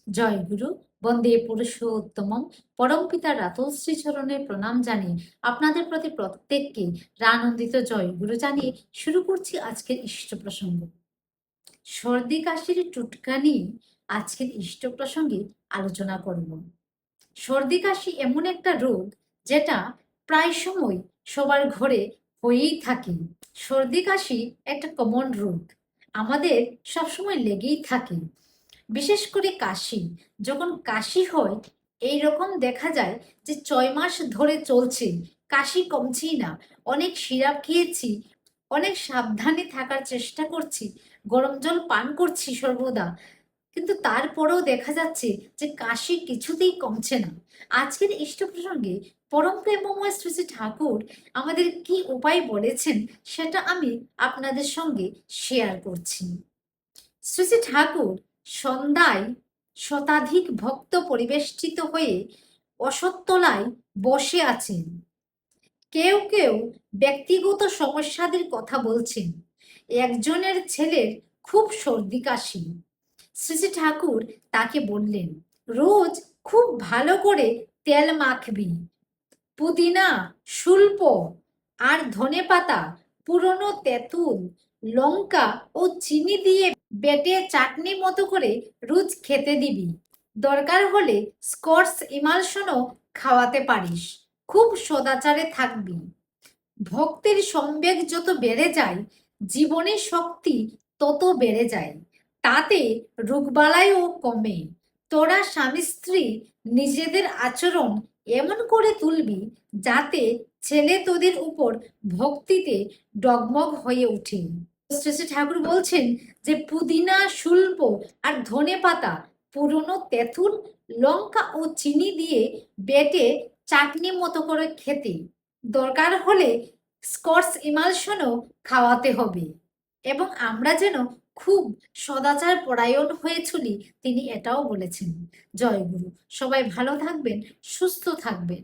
জয় গুরু, বন্দে পুরুষোত্তমম। পরমপিতা রাতুল শ্রীচরণে প্রণাম জানিয়ে আপনাদের প্রতি প্রত্যেককে রানন্দিত জয় গুরু জানিয়ে শুরু করছি আজকের ইষ্ট প্রসঙ্গ। সর্দি কাশির টুটকা নিয়ে আজকের ইষ্ট প্রসঙ্গে আলোচনা করব। সর্দি কাশি এমন একটা রোগ যেটা প্রায় সময় সবার ঘরে হয়েই থাকে। সর্দি কাশি একটা কমন রোগ, আমাদের সবসময় লেগেই থাকে। বিশেষ করে কাশি, যখন কাশি হয় এই রকম দেখা যায় যে 6 মাস ধরে চলছে, কাশি কমছেই না। অনেক সিরাপ খেয়েছি, অনেক সাবধানে থাকার চেষ্টা করছি, গরম জল পান করছি সর্বদা, কিন্তু তারপরেও দেখা যাচ্ছে যে কাশি কিছুতেই কমছে না। আজকের ইষ্ট প্রসঙ্গে পরম প্রেমময় শ্রী শ্রী ঠাকুর আমাদের কি উপায় বলেছেন সেটা আমি আপনাদের সঙ্গে শেয়ার করছি। শ্রী শ্রী ঠাকুর সন্ধ্যায় শতাধিক ভক্ত পরিবেষ্টিত হয়ে অশ্বত্থতলায় বসে আছেন। কেউ কেউ ব্যক্তিগত সমস্যাদের কথা বলছেন। একজনের ছেলের খুব সর্দি কাশি। শ্রী শ্রী ঠাকুর তাকে বললেন, রোজ খুব ভালো করে তেল মাখবি, পুদিনা, শুল্প আর ধনেপাতা, পুরনো তেঁতুল, লঙ্কা ও চিনি দিয়ে বেটে চাটনি মতো করে রোজ খেতে দিবি। দরকার হলে স্কটস ইমালশনও খাওয়াতে পারিস। খুব সদাচারে থাকবি। ভক্তের সম্বেগ যত বেড়ে যায়, জীবনের শক্তি তত বেড়ে যায়। তাতে রোগবালাইও কমে। তোরা স্বামী স্ত্রী নিজেদের আচরণ এমন করে তুলবি যাতে ছেলে তোদের উপর ভক্তিতে ডগমগ হয়ে ওঠে। শ্রী শ্রী ঠাকুর বলছেন যে পুদিনা, শুল্প আর ধনেপাতা, পুরনো তেঁতুল, লঙ্কা ও চিনি দিয়ে বেটে চাটনি মতো করে খেতে, দরকার হলে স্কটস ইমালশনও খাওয়াতে হবে, এবং আমরা যেন খুব সদাচার পরায়ণ হয়ে চলি তিনি এটাও বলেছেন। জয় গুরু। সবাই ভালো থাকবেন, সুস্থ থাকবেন।